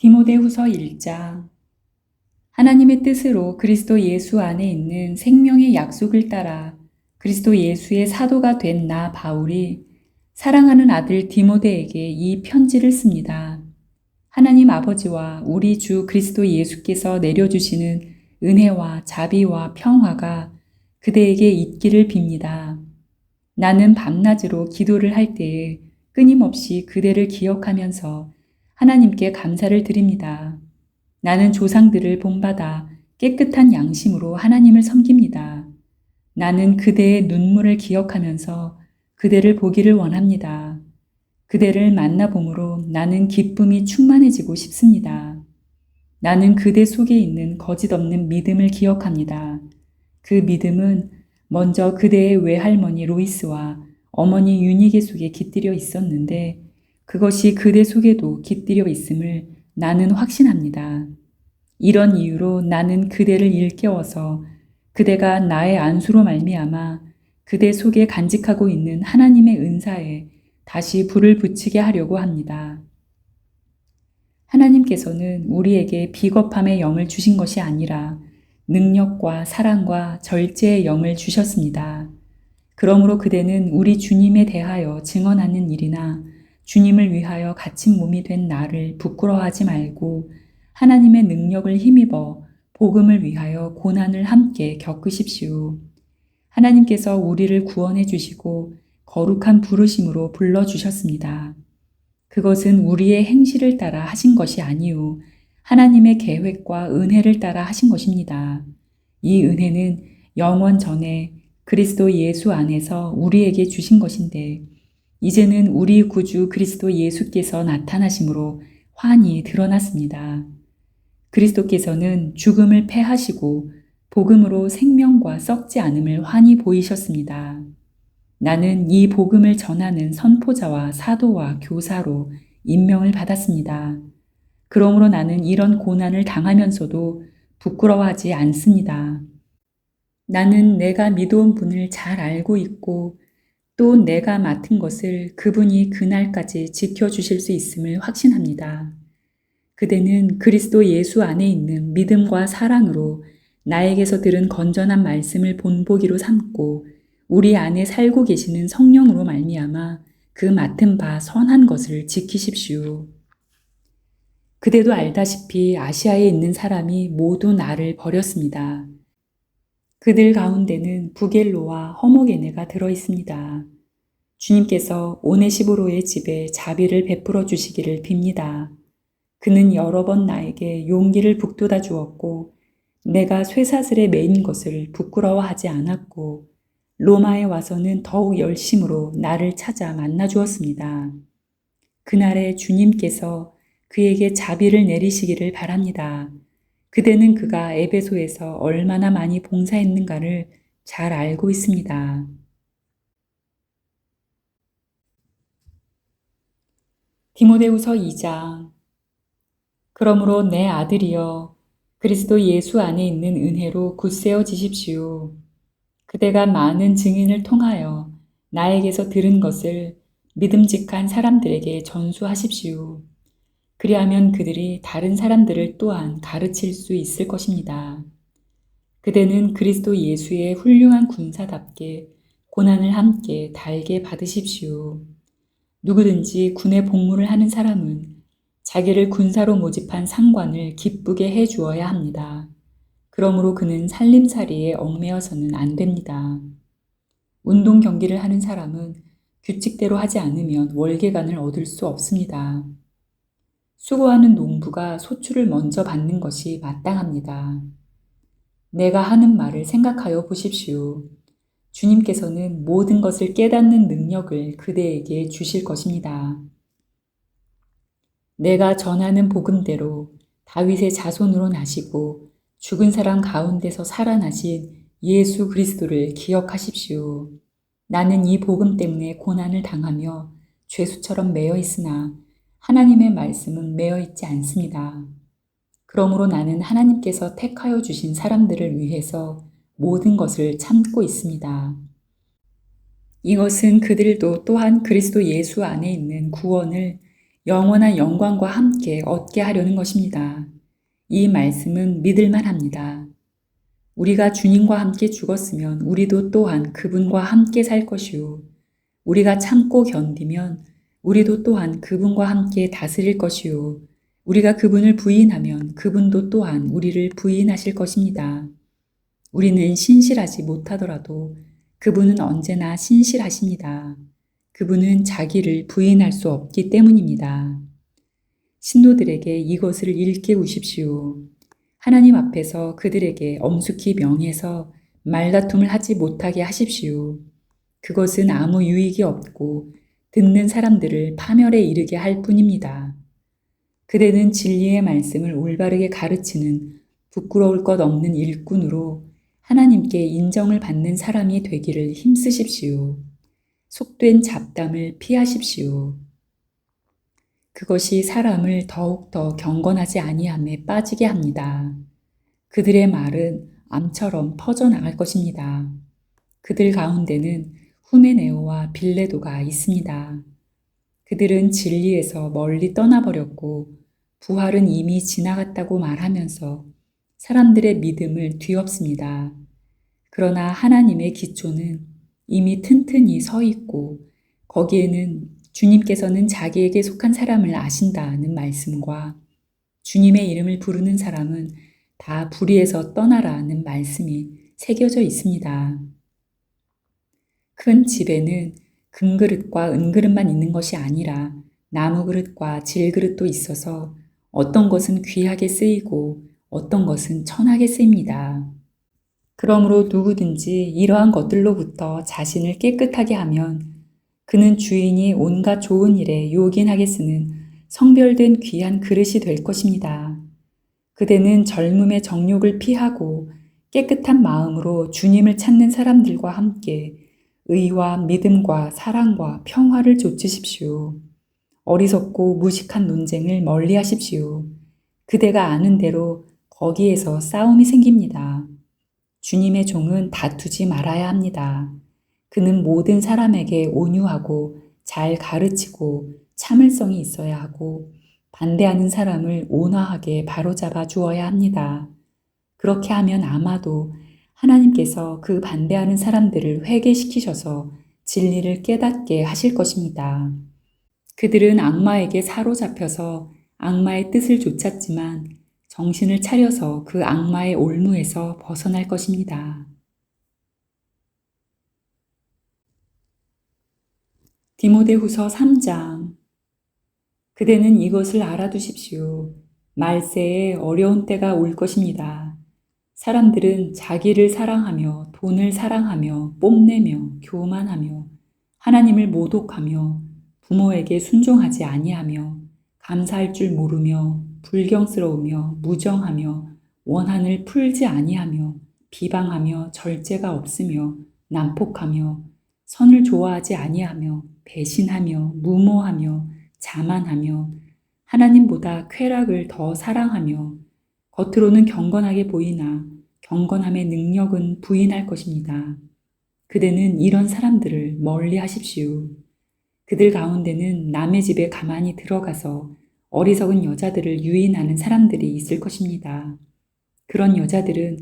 디모데후서 1장. 하나님의 뜻으로 그리스도 예수 안에 있는 생명의 약속을 따라 그리스도 예수의 사도가 된 나 바울이 사랑하는 아들 디모데에게 이 편지를 씁니다. 하나님 아버지와 우리 주 그리스도 예수께서 내려주시는 은혜와 자비와 평화가 그대에게 있기를 빕니다. 나는 밤낮으로 기도를 할 때에 끊임없이 그대를 기억하면서 하나님께 감사를 드립니다. 나는 조상들을 본받아 깨끗한 양심으로 하나님을 섬깁니다. 나는 그대의 눈물을 기억하면서 그대를 보기를 원합니다. 그대를 만나봄으로 나는 기쁨이 충만해지고 싶습니다. 나는 그대 속에 있는 거짓 없는 믿음을 기억합니다. 그 믿음은 먼저 그대의 외할머니 로이스와 어머니 유니게 속에 깃들여 있었는데 그것이 그대 속에도 깃들여 있음을 나는 확신합니다. 이런 이유로 나는 그대를 일깨워서 그대가 나의 안수로 말미암아 그대 속에 간직하고 있는 하나님의 은사에 다시 불을 붙이게 하려고 합니다. 하나님께서는 우리에게 비겁함의 영을 주신 것이 아니라 능력과 사랑과 절제의 영을 주셨습니다. 그러므로 그대는 우리 주님에 대하여 증언하는 일이나 주님을 위하여 갇힌 몸이 된 나를 부끄러워하지 말고 하나님의 능력을 힘입어 복음을 위하여 고난을 함께 겪으십시오. 하나님께서 우리를 구원해 주시고 거룩한 부르심으로 불러주셨습니다. 그것은 우리의 행실을 따라 하신 것이 아니요 하나님의 계획과 은혜를 따라 하신 것입니다. 이 은혜는 영원 전에 그리스도 예수 안에서 우리에게 주신 것인데 이제는 우리 구주 그리스도 예수께서 나타나심으로 환히 드러났습니다. 그리스도께서는 죽음을 패하시고 복음으로 생명과 썩지 않음을 환히 보이셨습니다. 나는 이 복음을 전하는 선포자와 사도와 교사로 임명을 받았습니다. 그러므로 나는 이런 고난을 당하면서도 부끄러워하지 않습니다. 나는 내가 믿어온 분을 잘 알고 있고 또 내가 맡은 것을 그분이 그날까지 지켜주실 수 있음을 확신합니다. 그대는 그리스도 예수 안에 있는 믿음과 사랑으로 나에게서 들은 건전한 말씀을 본보기로 삼고 우리 안에 살고 계시는 성령으로 말미암아 그 맡은 바 선한 것을 지키십시오. 그대도 알다시피 아시아에 있는 사람이 모두 나를 버렸습니다. 그들 가운데는 부겔로와 허모게네가 들어 있습니다. 주님께서 오네시보로의 집에 자비를 베풀어 주시기를 빕니다. 그는 여러 번 나에게 용기를 북돋아 주었고 내가 쇠사슬에 매인 것을 부끄러워하지 않았고 로마에 와서는 더욱 열심으로 나를 찾아 만나 주었습니다. 그날에 주님께서 그에게 자비를 내리시기를 바랍니다. 그대는 그가 에베소에서 얼마나 많이 봉사했는가를 잘 알고 있습니다. 디모데후서 2장. 그러므로 내 아들이여 그리스도 예수 안에 있는 은혜로 굳세어지십시오. 그대가 많은 증인을 통하여 나에게서 들은 것을 믿음직한 사람들에게 전수하십시오. 그리하면 그들이 다른 사람들을 또한 가르칠 수 있을 것입니다. 그대는 그리스도 예수의 훌륭한 군사답게 고난을 함께 달게 받으십시오. 누구든지 군의 복무를 하는 사람은 자기를 군사로 모집한 상관을 기쁘게 해 주어야 합니다. 그러므로 그는 살림살이에 얽매여서는 안 됩니다. 운동 경기를 하는 사람은 규칙대로 하지 않으면 월계관을 얻을 수 없습니다. 수고하는 농부가 소출을 먼저 받는 것이 마땅합니다. 내가 하는 말을 생각하여 보십시오. 주님께서는 모든 것을 깨닫는 능력을 그대에게 주실 것입니다. 내가 전하는 복음대로 다윗의 자손으로 나시고 죽은 사람 가운데서 살아나신 예수 그리스도를 기억하십시오. 나는 이 복음 때문에 고난을 당하며 죄수처럼 매여 있으나 하나님의 말씀은 매여 있지 않습니다. 그러므로 나는 하나님께서 택하여 주신 사람들을 위해서 모든 것을 참고 있습니다. 이것은 그들도 또한 그리스도 예수 안에 있는 구원을 영원한 영광과 함께 얻게 하려는 것입니다. 이 말씀은 믿을만 합니다. 우리가 주님과 함께 죽었으면 우리도 또한 그분과 함께 살 것이요. 우리가 참고 견디면 우리도 또한 그분과 함께 다스릴 것이요. 우리가 그분을 부인하면 그분도 또한 우리를 부인하실 것입니다. 우리는 신실하지 못하더라도 그분은 언제나 신실하십니다. 그분은 자기를 부인할 수 없기 때문입니다. 신도들에게 이것을 일깨우십시오. 하나님 앞에서 그들에게 엄숙히 명해서 말다툼을 하지 못하게 하십시오. 그것은 아무 유익이 없고 듣는 사람들을 파멸에 이르게 할 뿐입니다. 그대는 진리의 말씀을 올바르게 가르치는 부끄러울 것 없는 일꾼으로 하나님께 인정을 받는 사람이 되기를 힘쓰십시오. 속된 잡담을 피하십시오. 그것이 사람을 더욱더 경건하지 아니함에 빠지게 합니다. 그들의 말은 암처럼 퍼져나갈 것입니다. 그들 가운데는 후메네오와 빌레도가 있습니다. 그들은 진리에서 멀리 떠나버렸고 부활은 이미 지나갔다고 말하면서 사람들의 믿음을 뒤엎습니다. 그러나 하나님의 기초는 이미 튼튼히 서 있고 거기에는 주님께서는 자기에게 속한 사람을 아신다는 말씀과 주님의 이름을 부르는 사람은 다 불의에서 떠나라는 말씀이 새겨져 있습니다. 큰 집에는 금그릇과 은그릇만 있는 것이 아니라 나무그릇과 질그릇도 있어서 어떤 것은 귀하게 쓰이고 어떤 것은 천하게 쓰입니다. 그러므로 누구든지 이러한 것들로부터 자신을 깨끗하게 하면 그는 주인이 온갖 좋은 일에 요긴하게 쓰는 성별된 귀한 그릇이 될 것입니다. 그대는 젊음의 정욕을 피하고 깨끗한 마음으로 주님을 찾는 사람들과 함께 의와 믿음과 사랑과 평화를 좇으십시오. 어리석고 무식한 논쟁을 멀리 하십시오. 그대가 아는 대로 거기에서 싸움이 생깁니다. 주님의 종은 다투지 말아야 합니다. 그는 모든 사람에게 온유하고 잘 가르치고 참을성이 있어야 하고 반대하는 사람을 온화하게 바로잡아 주어야 합니다. 그렇게 하면 아마도 하나님께서 그 반대하는 사람들을 회개시키셔서 진리를 깨닫게 하실 것입니다. 그들은 악마에게 사로잡혀서 악마의 뜻을 좇았지만 정신을 차려서 그 악마의 올무에서 벗어날 것입니다. 디모데후서 3장. 그대는 이것을 알아두십시오. 말세에 어려운 때가 올 것입니다. 사람들은 자기를 사랑하며 돈을 사랑하며 뽐내며 교만하며 하나님을 모독하며 부모에게 순종하지 아니하며 감사할 줄 모르며 불경스러우며 무정하며 원한을 풀지 아니하며 비방하며 절제가 없으며 난폭하며 선을 좋아하지 아니하며 배신하며 무모하며 자만하며 하나님보다 쾌락을 더 사랑하며 겉으로는 경건하게 보이나 경건함의 능력은 부인할 것입니다. 그대는 이런 사람들을 멀리 하십시오. 그들 가운데는 남의 집에 가만히 들어가서 어리석은 여자들을 유인하는 사람들이 있을 것입니다. 그런 여자들은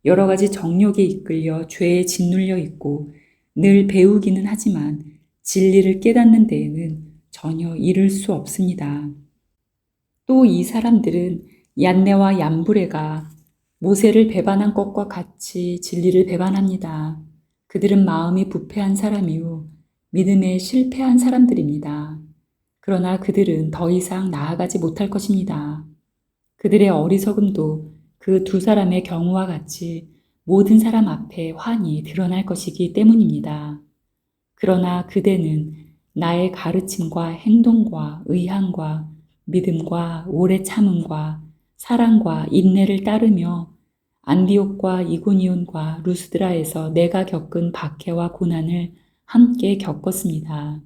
여러 가지 정욕에 이끌려 죄에 짓눌려 있고 늘 배우기는 하지만 진리를 깨닫는 데에는 전혀 이를 수 없습니다. 또 이 사람들은 얀네와 얀브레가 모세를 배반한 것과 같이 진리를 배반합니다. 그들은 마음이 부패한 사람이요 믿음에 실패한 사람들입니다. 그러나 그들은 더 이상 나아가지 못할 것입니다. 그들의 어리석음도 그 두 사람의 경우와 같이 모든 사람 앞에 환히 드러날 것이기 때문입니다. 그러나 그대는 나의 가르침과 행동과 의향과 믿음과 오래 참음과 사랑과 인내를 따르며 안디옥과 이고니온과 루스드라에서 내가 겪은 박해와 고난을 함께 겪었습니다.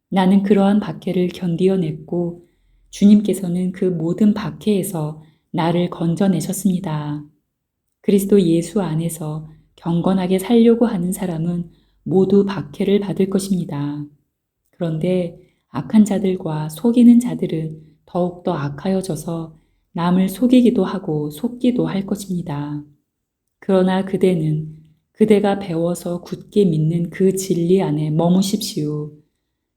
나는 그러한 박해를 견디어냈고 주님께서는 그 모든 박해에서 나를 건져내셨습니다. 그리스도 예수 안에서 경건하게 살려고 하는 사람은 모두 박해를 받을 것입니다. 그런데 악한 자들과 속이는 자들은 더욱더 악하여져서 남을 속이기도 하고 속기도 할 것입니다. 그러나 그대가 배워서 굳게 믿는 그 진리 안에 머무십시오.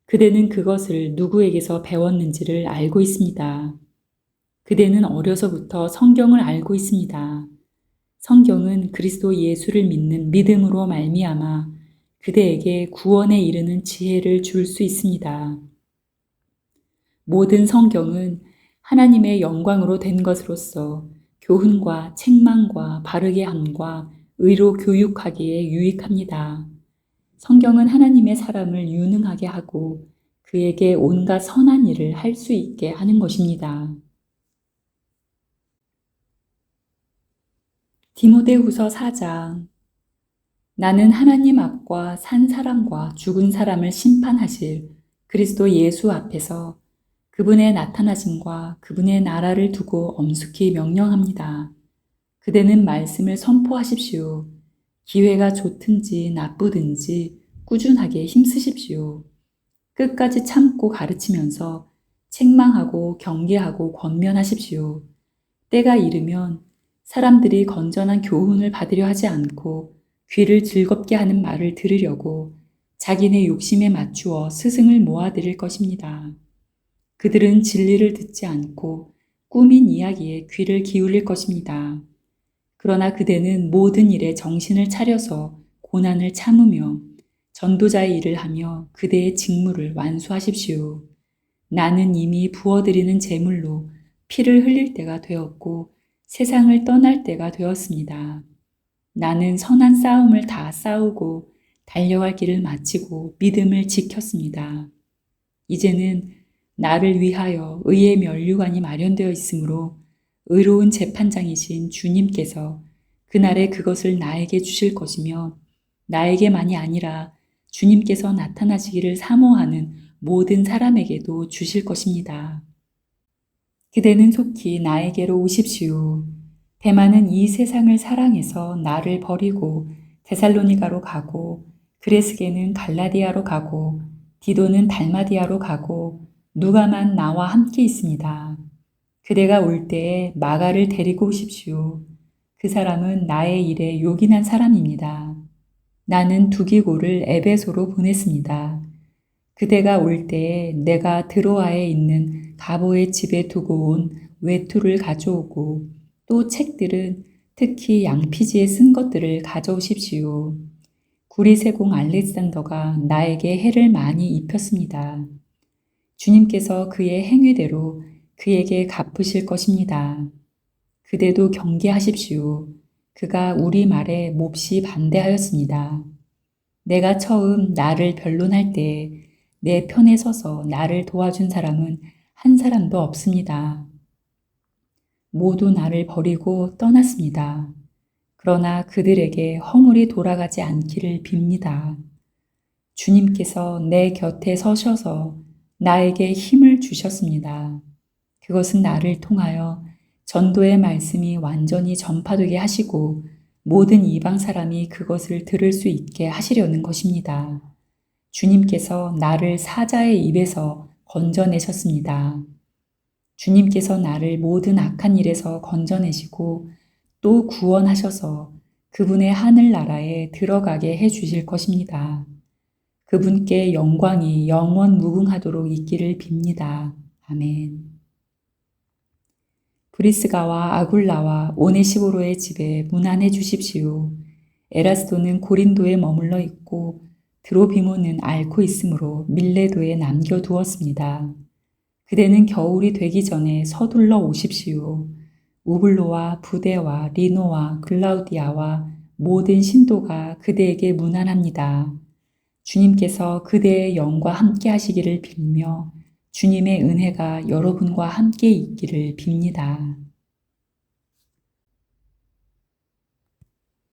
그대는 그것을 누구에게서 배웠는지를 알고 있습니다. 그대는 어려서부터 성경을 알고 있습니다. 성경은 그리스도 예수를 믿는 믿음으로 말미암아 그대에게 구원에 이르는 지혜를 줄 수 있습니다. 모든 성경은 하나님의 영광으로 된 것으로서 교훈과 책망과 바르게 함과 의로 교육하기에 유익합니다. 성경은 하나님의 사람을 유능하게 하고 그에게 온갖 선한 일을 할 수 있게 하는 것입니다. 디모데후서 4장. 나는 하나님 앞과 산 사람과 죽은 사람을 심판하실 그리스도 예수 앞에서 그분의 나타나심과 그분의 나라를 두고 엄숙히 명령합니다. 그대는 말씀을 선포하십시오. 기회가 좋든지 나쁘든지 꾸준하게 힘쓰십시오. 끝까지 참고 가르치면서 책망하고 경계하고 권면하십시오. 때가 이르면 사람들이 건전한 교훈을 받으려 하지 않고 귀를 즐겁게 하는 말을 들으려고 자기네 욕심에 맞추어 스승을 모아들일 것입니다. 그들은 진리를 듣지 않고 꾸민 이야기에 귀를 기울일 것입니다. 그러나 그대는 모든 일에 정신을 차려서 고난을 참으며 전도자의 일을 하며 그대의 직무를 완수하십시오. 나는 이미 부어드리는 제물로 피를 흘릴 때가 되었고 세상을 떠날 때가 되었습니다. 나는 선한 싸움을 다 싸우고 달려갈 길을 마치고 믿음을 지켰습니다. 이제는 나를 위하여 의의 면류관이 마련되어 있으므로 의로운 재판장이신 주님께서 그날에 그것을 나에게 주실 것이며 나에게만이 아니라 주님께서 나타나시기를 사모하는 모든 사람에게도 주실 것입니다. 그대는 속히 나에게로 오십시오. 데마는 이 세상을 사랑해서 나를 버리고 데살로니가로 가고 그레스게는 갈라디아로 가고 디도는 달마디아로 가고 누가만 나와 함께 있습니다. 그대가 올 때에 마가를 데리고 오십시오. 그 사람은 나의 일에 요긴한 사람입니다. 나는 두기고를 에베소로 보냈습니다. 그대가 올 때에 내가 드로아에 있는 가보의 집에 두고 온 외투를 가져오고 또 책들은 특히 양피지에 쓴 것들을 가져오십시오. 구리세공 알렉산더가 나에게 해를 많이 입혔습니다. 주님께서 그의 행위대로 그에게 갚으실 것입니다. 그대도 경계하십시오. 그가 우리 말에 몹시 반대하였습니다. 내가 처음 나를 변론할 때 내 편에 서서 나를 도와준 사람은 한 사람도 없습니다. 모두 나를 버리고 떠났습니다. 그러나 그들에게 허물이 돌아가지 않기를 빕니다. 주님께서 내 곁에 서셔서 나에게 힘을 주셨습니다. 그것은 나를 통하여 전도의 말씀이 완전히 전파되게 하시고 모든 이방 사람이 그것을 들을 수 있게 하시려는 것입니다. 주님께서 나를 사자의 입에서 건져내셨습니다. 주님께서 나를 모든 악한 일에서 건져내시고 또 구원하셔서 그분의 하늘나라에 들어가게 해 주실 것입니다. 그분께 영광이 영원 무궁하도록 있기를 빕니다. 아멘. 브리스가와 아굴라와 오네시보로의 집에 문안해 주십시오. 에라스도는 고린도에 머물러 있고 드로비모는 앓고 있으므로 밀레도에 남겨두었습니다. 그대는 겨울이 되기 전에 서둘러 오십시오. 우블로와 부데와 리노와 글라우디아와 모든 신도가 그대에게 문안합니다. 주님께서 그대의 영과 함께 하시기를 빌며 주님의 은혜가 여러분과 함께 있기를 빕니다.